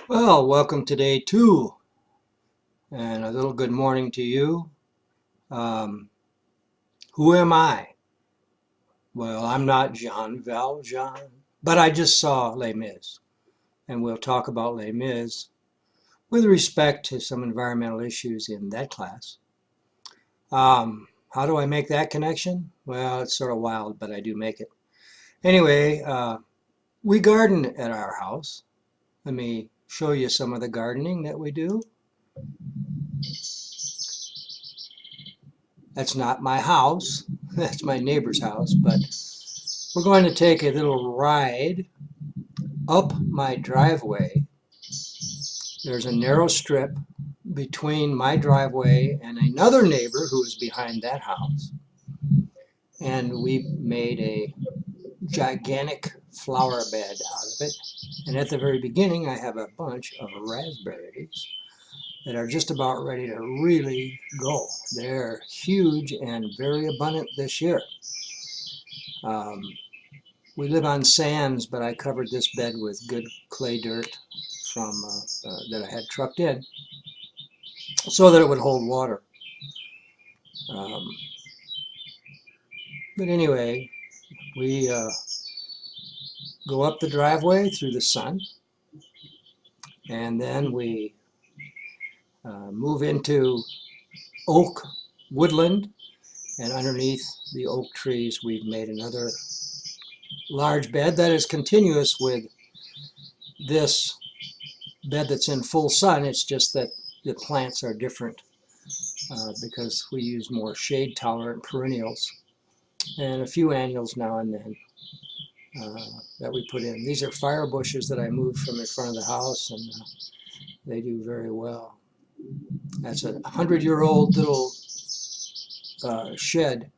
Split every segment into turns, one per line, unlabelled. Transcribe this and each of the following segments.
Well, welcome to day two, and a little good morning to you. Um, who am I? Well, I'm not Jean Valjean, but I just saw Les Mis, and we'll talk about Les Mis with respect to some environmental issues in that class. How do I make that connection? Well, it's sort of wild, but I do make it. Anyway, we garden at our house. Let me show you some of the gardening that we do. That's not my house, that's my neighbor's house, but we're going to take a little ride up my driveway. There's a narrow strip between my driveway and another neighbor who is behind that house. And we made a gigantic flower bed out of it. And at the very beginning, I have a bunch of raspberries that are just about ready to really go. They're huge and very abundant this year. Um, We live on sands, but I covered this bed with good clay dirt from that I had trucked in so that it would hold water. Um, but anyway, we go up the driveway through the sun, and then we move into oak woodland, and underneath the oak trees we've made another large bed that is continuous with this bed that's in full sun. It's just that the plants are different because we use more shade tolerant perennials and a few annuals now and then that we put in. These are fire bushes that I moved from in front of the house, and they do very well. That's a 100-year-old little shed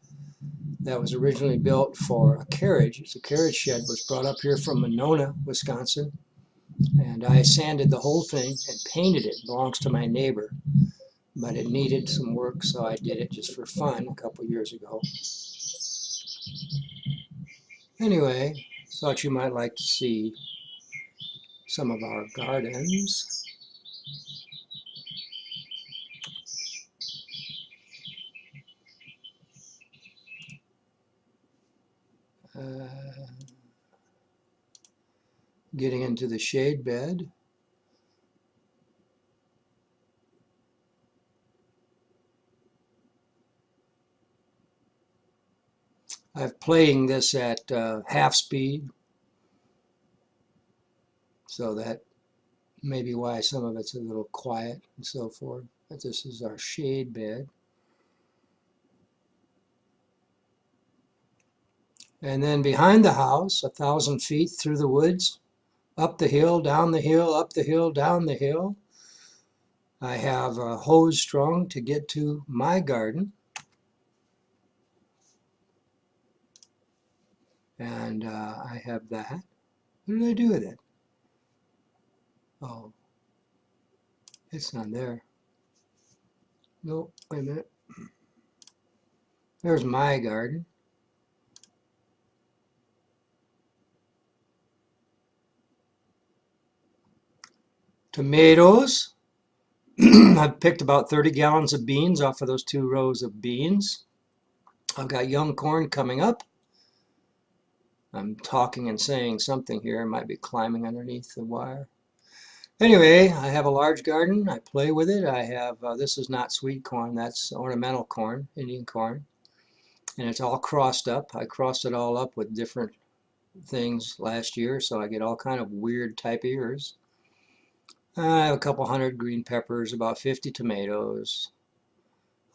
that was originally built for a carriage. It's a carriage shed, was brought up here from Monona, Wisconsin, and I sanded the whole thing and painted it. It belongs to my neighbor, but it needed some work, so I did it just for fun a couple years ago. Anyway, thought you might like to see some of our gardens. Getting into the shade bed. I'm playing this at half speed, so that may be why some of it's a little quiet and so forth. But this is our shade bed. And then behind the house, 1,000 feet through the woods, up the hill, down the hill, up the hill, down the hill, I have a hose strung to get to my garden. And I have that. What did I do with it? Oh, it's not there. Nope, wait a minute. There's my garden. Tomatoes. I've picked about 30 gallons of beans off of those 2 rows of beans. I've got young corn coming up. I'm talking and saying something here. I might be climbing underneath the wire. Anyway, I have a large garden. I play with it. I have, this is not sweet corn, that's ornamental corn, Indian corn. And it's all crossed up. I crossed it all up with different things last year, so I get all kind of weird type ears. I have a couple hundred green peppers, about 50 tomatoes,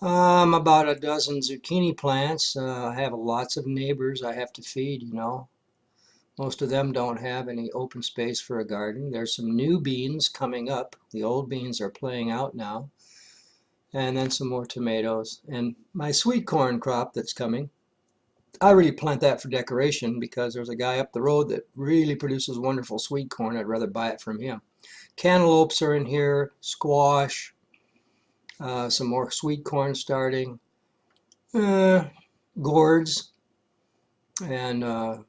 about a dozen zucchini plants. I have lots of neighbors I have to feed, you know. Most of them don't have any open space for a garden. There's some new beans coming up. The old beans are playing out now. And then some more tomatoes. And my sweet corn crop that's coming, I really plant that for decoration because there's a guy up the road that really produces wonderful sweet corn. I'd rather buy it from him. Cantaloupes are in here, squash, some more sweet corn starting, gourds, and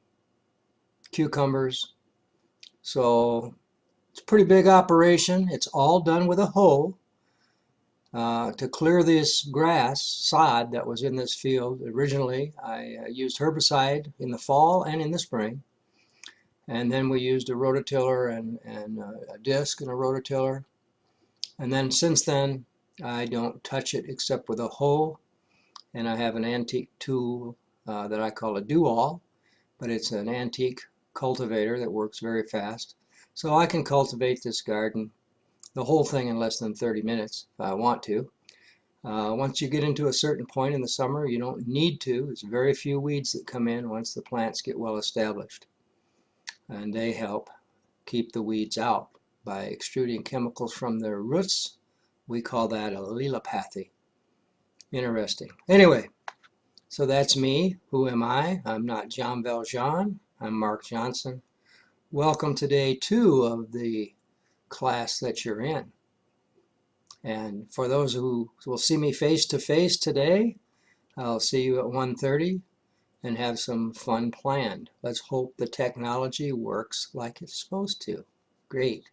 cucumbers. So It's a pretty big operation. It's all done with a hoe. To clear this grass, sod that was in this field originally, I used herbicide in the fall and in the spring. And then we used a rototiller and a disc and a rototiller. And then since then, I don't touch it except with a hoe. And I have an antique tool that I call a do-all, but it's an antique cultivator that works very fast. So I can cultivate this garden, the whole thing, in less than 30 minutes if I want to. Once you get into a certain point in the summer, you don't need to. There's very few weeds that come in once the plants get well established. And they help keep the weeds out by extruding chemicals from their roots. We call that allelopathy. Interesting. Anyway, so that's me. Who am I? I'm not John Valjean. I'm Mark Johnson. Welcome to day 2 of the class that you're in. And for those who will see me face to face today, I'll see you at 1:30 and have some fun planned. Let's hope the technology works like it's supposed to. Great.